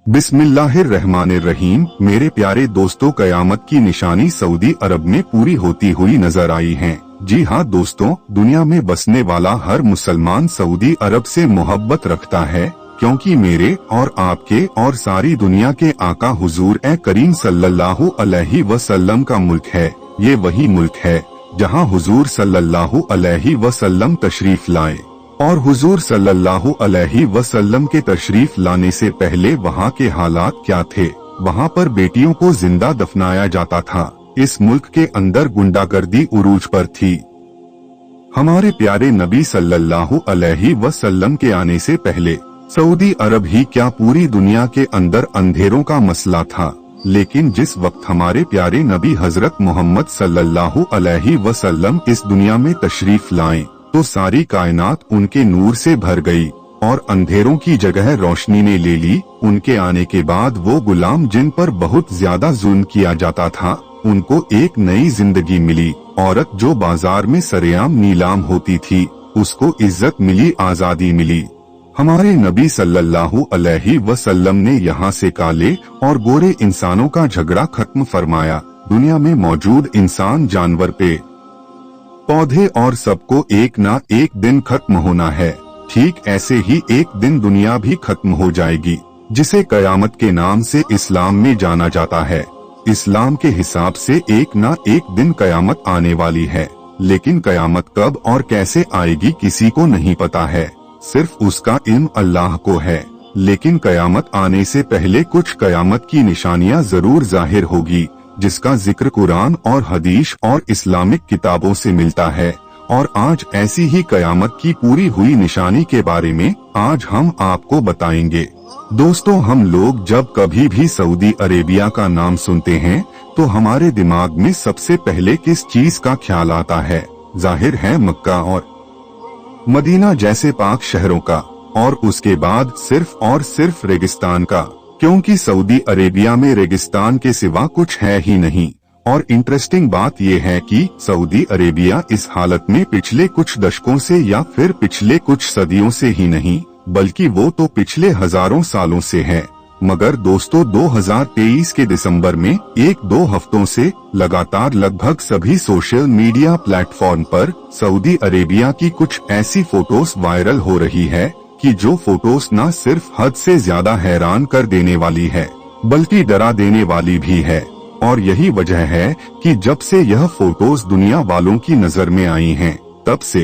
बिस्मिल्लाहिर्रहमानिर्रहीम। मेरे प्यारे दोस्तों, कयामत की निशानी सऊदी अरब में पूरी होती हुई नजर आई है। जी हाँ दोस्तों, दुनिया में बसने वाला हर मुसलमान सऊदी अरब से मोहब्बत रखता है, क्योंकि मेरे और आपके और सारी दुनिया के आका हुजूर ए करीम सल्लल्लाहु अलैहि वसल्लम का मुल्क है। ये वही मुल्क है जहाँ हुजूर सल्लल्लाहु अलैहि वसल्लम तशरीफ लाए, और हुजूर सल्लल्लाहु अलैहि वसल्लम के तशरीफ लाने से पहले वहाँ के हालात क्या थे। वहाँ पर बेटियों को जिंदा दफनाया जाता था। इस मुल्क के अंदर गुंडागर्दी उरूज पर थी। हमारे प्यारे नबी सल्लल्लाहु अलैहि वसल्लम के आने से पहले सऊदी अरब ही क्या पूरी दुनिया के अंदर अंधेरों का मसला था। लेकिन जिस वक्त हमारे प्यारे नबी हजरत मोहम्मद सल्लल्लाहु अलैहि वसल्लम इस दुनिया में तशरीफ लाए तो सारी कायनात उनके नूर से भर गई और अंधेरों की जगह रोशनी ने ले ली। उनके आने के बाद वो गुलाम जिन पर बहुत ज्यादा जुल्म किया जाता था, उनको एक नई जिंदगी मिली। औरत जो बाजार में सरेआम नीलाम होती थी, उसको इज्जत मिली, आजादी मिली। हमारे नबी सल्लल्लाहु अलैहि वसल्लम ने यहाँ से काले और गोरे इंसानों का झगड़ा खत्म फरमाया। दुनिया में मौजूद इंसान, जानवर, पे पौधे और सबको एक ना एक दिन खत्म होना है। ठीक ऐसे ही एक दिन दुनिया भी खत्म हो जाएगी, जिसे कयामत के नाम से इस्लाम में जाना जाता है। इस्लाम के हिसाब से एक ना एक दिन कयामत आने वाली है, लेकिन कयामत कब और कैसे आएगी किसी को नहीं पता है, सिर्फ उसका इल्म अल्लाह को है। लेकिन कयामत आने से पहले कुछ कयामत की निशानियां जरूर जाहिर होगी, जिसका जिक्र कुरान और हदीस और इस्लामिक किताबों से मिलता है। और आज ऐसी ही कयामत की पूरी हुई निशानी के बारे में आज हम आपको बताएंगे। दोस्तों, हम लोग जब कभी भी सऊदी अरेबिया का नाम सुनते हैं तो हमारे दिमाग में सबसे पहले किस चीज का ख्याल आता है? जाहिर है मक्का और मदीना जैसे पाक शहरों का, और उसके बाद सिर्फ और सिर्फ रेगिस्तान का, क्योंकि सऊदी अरेबिया में रेगिस्तान के सिवा कुछ है ही नहीं। और इंटरेस्टिंग बात यह है कि सऊदी अरेबिया इस हालत में पिछले कुछ दशकों से या फिर पिछले कुछ सदियों से ही नहीं, बल्कि वो तो पिछले हजारों सालों से है। मगर दोस्तों, 2023 के दिसंबर में 1-2 हफ्तों से लगातार लगभग सभी सोशल मीडिया प्लेटफॉर्म पर सऊदी अरेबिया की कुछ ऐसी फोटोज वायरल हो रही है कि जो फोटोज न सिर्फ हद से ज्यादा हैरान कर देने वाली है, बल्कि डरा देने वाली भी है। और यही वजह है कि जब से यह फोटोज दुनिया वालों की नजर में आई हैं, तब से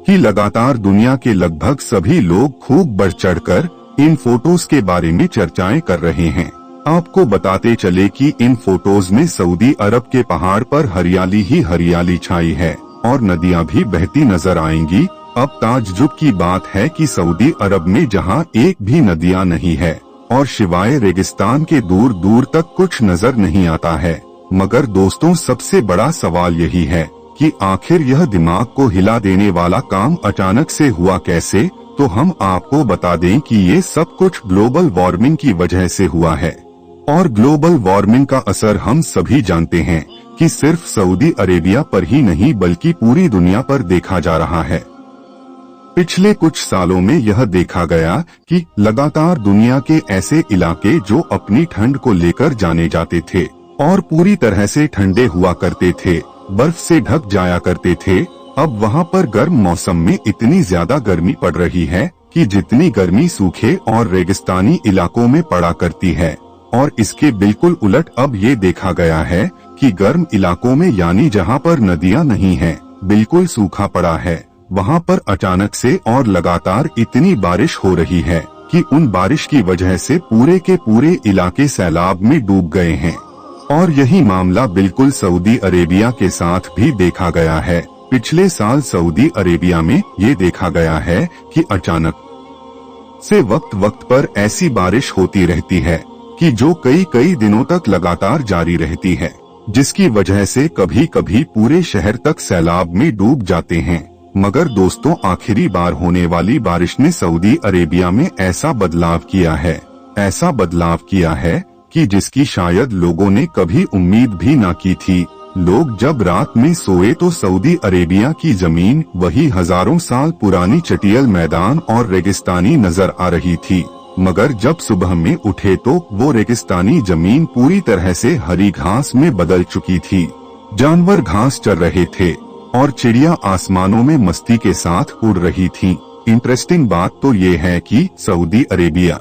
ही लगातार दुनिया के लगभग सभी लोग खूब बढ़ चढ़कर इन फोटोज के बारे में चर्चाएं कर रहे हैं। आपको बताते चले कि इन फोटोज में सऊदी अरब के पहाड़ पर हरियाली ही हरियाली छाई है और नदियां भी बहती नजर आएंगी। अब ताज्जुब की बात है कि सऊदी अरब में जहां एक भी नदियां नहीं है और शिवाय रेगिस्तान के दूर दूर तक कुछ नजर नहीं आता है। मगर दोस्तों, सबसे बड़ा सवाल यही है कि आखिर यह दिमाग को हिला देने वाला काम अचानक से हुआ कैसे? तो हम आपको बता दें कि ये सब कुछ ग्लोबल वार्मिंग की वजह से हुआ है। और ग्लोबल वार्मिंग का असर हम सभी जानते हैं कि सिर्फ सऊदी अरेबिया पर ही नहीं बल्कि पूरी दुनिया पर देखा जा रहा है। पिछले कुछ सालों में यह देखा गया कि लगातार दुनिया के ऐसे इलाके जो अपनी ठंड को लेकर जाने जाते थे और पूरी तरह से ठंडे हुआ करते थे, बर्फ से ढक जाया करते थे, अब वहाँ पर गर्म मौसम में इतनी ज्यादा गर्मी पड़ रही है कि जितनी गर्मी सूखे और रेगिस्तानी इलाकों में पड़ा करती है। और इसके बिल्कुल उलट अब ये देखा गया है कि गर्म इलाकों में, यानी जहाँ पर नदियाँ नहीं हैं, बिल्कुल सूखा पड़ा है, वहाँ पर अचानक से और लगातार इतनी बारिश हो रही है कि उन बारिश की वजह से पूरे के पूरे इलाके सैलाब में डूब गए हैं। और यही मामला बिल्कुल सऊदी अरेबिया के साथ भी देखा गया है। पिछले साल सऊदी अरेबिया में ये देखा गया है कि अचानक से वक्त वक्त पर ऐसी बारिश होती रहती है कि जो कई दिनों तक लगातार जारी रहती है, जिसकी वजह से कभी कभी पूरे शहर तक सैलाब में डूब जाते हैं। मगर दोस्तों, आखिरी बार होने वाली बारिश ने सऊदी अरेबिया में ऐसा बदलाव किया है कि जिसकी शायद लोगों ने कभी उम्मीद भी ना की थी। लोग जब रात में सोए तो सऊदी अरेबिया की जमीन वही हजारों साल पुरानी चटियल मैदान और रेगिस्तानी नजर आ रही थी। मगर जब सुबह में उठे तो वो रेगिस्तानी जमीन पूरी तरह से हरी घास में बदल चुकी थी। जानवर घास चर रहे थे और चिड़िया आसमानों में मस्ती के साथ उड़ रही थीं। इंटरेस्टिंग बात तो ये है कि सऊदी अरेबिया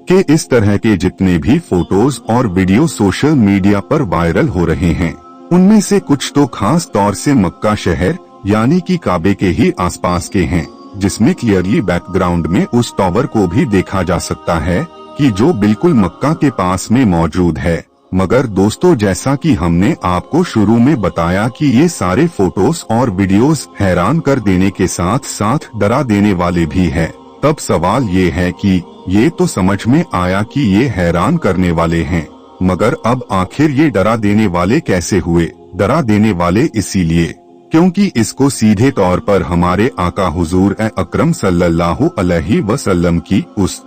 के इस तरह के जितने भी फोटोज और वीडियो सोशल मीडिया पर वायरल हो रहे हैं, उनमें से कुछ तो खास तौर से मक्का शहर यानी कि काबे के ही आसपास के हैं, जिसमें क्लियरली बैकग्राउंड में उस टावर को भी देखा जा सकता है कि जो बिल्कुल मक्का के पास में मौजूद है। मगर दोस्तों, जैसा कि हमने आपको शुरू में बताया कि ये सारे फोटोज और वीडियोस हैरान कर देने के साथ साथ डरा देने वाले भी हैं। तब सवाल ये है कि ये तो समझ में आया कि ये हैरान करने वाले हैं, मगर अब आखिर ये डरा देने वाले कैसे हुए? डरा देने वाले इसीलिए क्योंकि इसको सीधे तौर पर हमारे आका हुजूर अकरम सल्लल्लाहु अलैहि वसल्लम की उस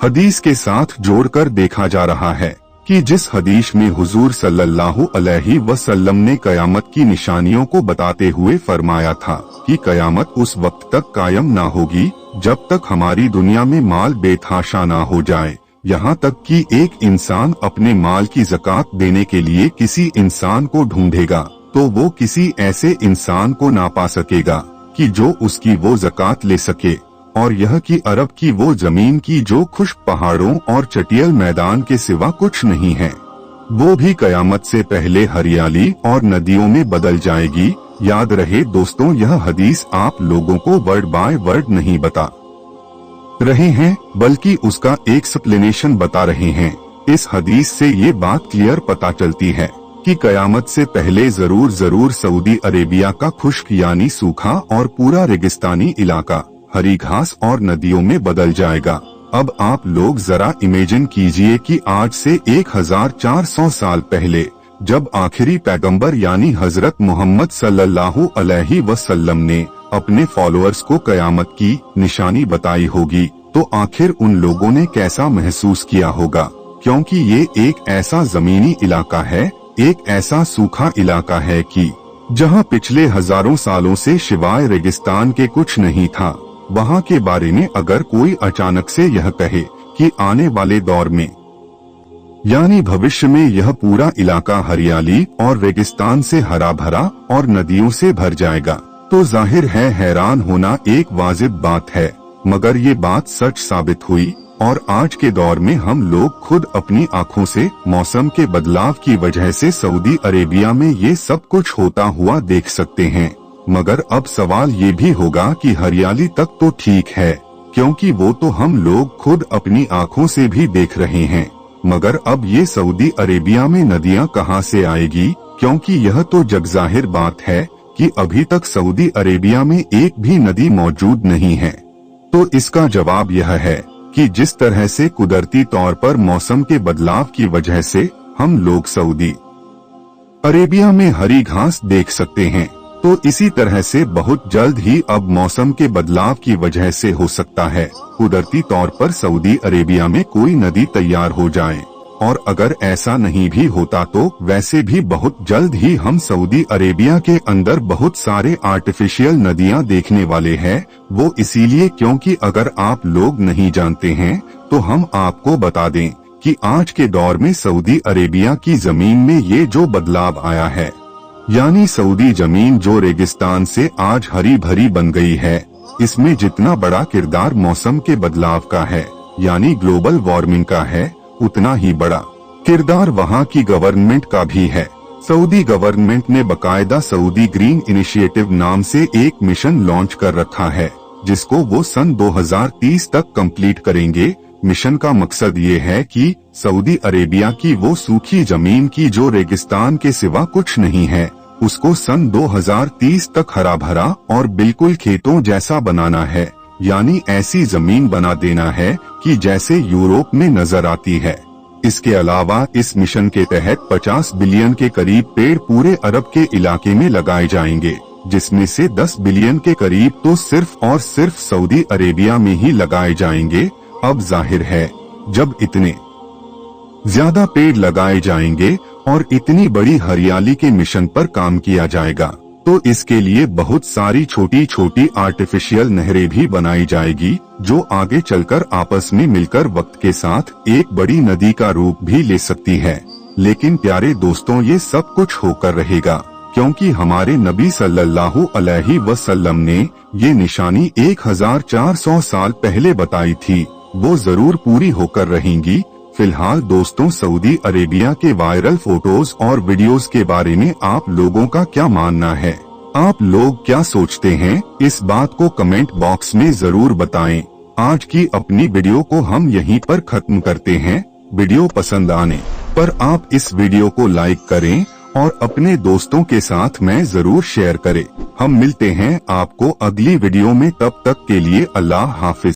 हदीस के साथ जोड़कर देखा जा रहा है कि जिस हदीस में हुजूर सल्लल्लाहु अलैहि वसल्लम ने कयामत की निशानियों को बताते हुए फरमाया था कि कयामत उस वक्त तक कायम ना होगी जब तक हमारी दुनिया में माल बेतहाशा ना हो जाए, यहाँ तक कि एक इंसान अपने माल की ज़कात देने के लिए किसी इंसान को ढूंढेगा तो वो किसी ऐसे इंसान को ना पा सकेगा कि जो उसकी वो ज़कात ले सके। और यह कि अरब की वो जमीन की जो खुश्क पहाड़ों और चटियल मैदान के सिवा कुछ नहीं है, वो भी कयामत से पहले हरियाली और नदियों में बदल जाएगी। याद रहे दोस्तों, यह हदीस आप लोगों को वर्ड बाय वर्ड नहीं बता रहे हैं, बल्कि उसका एक्सप्लेनेशन बता रहे हैं। इस हदीस से ये बात क्लियर पता चलती है कि कयामत से पहले जरूर सऊदी अरेबिया का खुश्क यानी सूखा और पूरा रेगिस्तानी इलाका हरी घास और नदियों में बदल जाएगा। अब आप लोग जरा इमेजिन कीजिए कि आज से 1400 साल पहले जब आखिरी पैगंबर यानी हजरत मोहम्मद सल्लल्लाहु अलैहि वसल्लम ने अपने फॉलोअर्स को कयामत की निशानी बताई होगी, तो आखिर उन लोगों ने कैसा महसूस किया होगा? क्योंकि ये एक ऐसा जमीनी इलाका है, एक ऐसा सूखा इलाका है कि जहां पिछले हजारों सालों से सिवाय रेगिस्तान के कुछ नहीं था। वहाँ के बारे में अगर कोई अचानक से यह कहे कि आने वाले दौर में यानी भविष्य में यह पूरा इलाका हरियाली और रेगिस्तान से हरा भरा और नदियों से भर जाएगा, तो जाहिर है हैरान होना एक वाजिब बात है। मगर ये बात सच साबित हुई और आज के दौर में हम लोग खुद अपनी आँखों से मौसम के बदलाव की वजह से सऊदी अरेबिया में ये सब कुछ होता हुआ देख सकते हैं। मगर अब सवाल ये भी होगा कि हरियाली तक तो ठीक है, क्योंकि वो तो हम लोग खुद अपनी आँखों से भी देख रहे हैं, मगर अब ये सऊदी अरेबिया में नदियाँ कहाँ से आएगी? क्योंकि यह तो जगजाहिर बात है कि अभी तक सऊदी अरेबिया में एक भी नदी मौजूद नहीं है। तो इसका जवाब यह है कि जिस तरह से कुदरती तौर पर मौसम के बदलाव की वजह से हम लोग सऊदी अरेबिया में हरी घास देख सकते हैं, तो इसी तरह से बहुत जल्द ही अब मौसम के बदलाव की वजह से हो सकता है कुदरती तौर पर सऊदी अरेबिया में कोई नदी तैयार हो जाए। और अगर ऐसा नहीं भी होता तो वैसे भी बहुत जल्द ही हम सऊदी अरेबिया के अंदर बहुत सारे आर्टिफिशियल नदियां देखने वाले हैं। वो इसीलिए क्योंकि अगर आप लोग नहीं जानते हैं तो हम आपको बता दें कि आज के दौर में सऊदी अरेबिया की जमीन में ये जो बदलाव आया है, यानी सऊदी जमीन जो रेगिस्तान से आज हरी भरी बन गई है, इसमें जितना बड़ा किरदार मौसम के बदलाव का है यानी ग्लोबल वार्मिंग का है, उतना ही बड़ा किरदार वहाँ की गवर्नमेंट का भी है। सऊदी गवर्नमेंट ने बकायदा सऊदी ग्रीन इनिशिएटिव नाम से एक मिशन लॉन्च कर रखा है, जिसको वो सन 2030 तक कंप्लीट करेंगे। मिशन का मकसद ये है कि सऊदी अरेबिया की वो सूखी जमीन की जो रेगिस्तान के सिवा कुछ नहीं है, उसको सन 2030 तक हरा भरा और बिल्कुल खेतों जैसा बनाना है, यानी ऐसी जमीन बना देना है कि जैसे यूरोप में नजर आती है। इसके अलावा इस मिशन के तहत 50 बिलियन के करीब पेड़ पूरे अरब के इलाके में लगाए जाएंगे, जिसमें से 10 बिलियन के करीब तो सिर्फ और सिर्फ सऊदी अरेबिया में ही लगाए जाएंगे। अब जाहिर है जब इतने ज्यादा पेड़ लगाए जाएंगे और इतनी बड़ी हरियाली के मिशन पर काम किया जाएगा, तो इसके लिए बहुत सारी छोटी छोटी आर्टिफिशियल नहरें भी बनाई जाएगी, जो आगे चलकर आपस में मिलकर वक्त के साथ एक बड़ी नदी का रूप भी ले सकती है। लेकिन प्यारे दोस्तों, ये सब कुछ होकर रहेगा, क्योंकि हमारे नबी सल्लल्लाहु अलैहि वसल्लम ने ये निशानी 1400 साल पहले बताई थी, वो जरूर पूरी होकर रहेंगी। फिलहाल दोस्तों, सऊदी अरेबिया के वायरल फोटोज और वीडियोस के बारे में आप लोगों का क्या मानना है? आप लोग क्या सोचते हैं? इस बात को कमेंट बॉक्स में जरूर बताएं। आज की अपनी वीडियो को हम यहीं पर खत्म करते हैं। वीडियो पसंद आने पर आप इस वीडियो को लाइक करें और अपने दोस्तों के साथ में जरूर शेयर करें। हम मिलते हैं आपको अगली वीडियो में, तब तक के लिए अल्लाह हाफिज।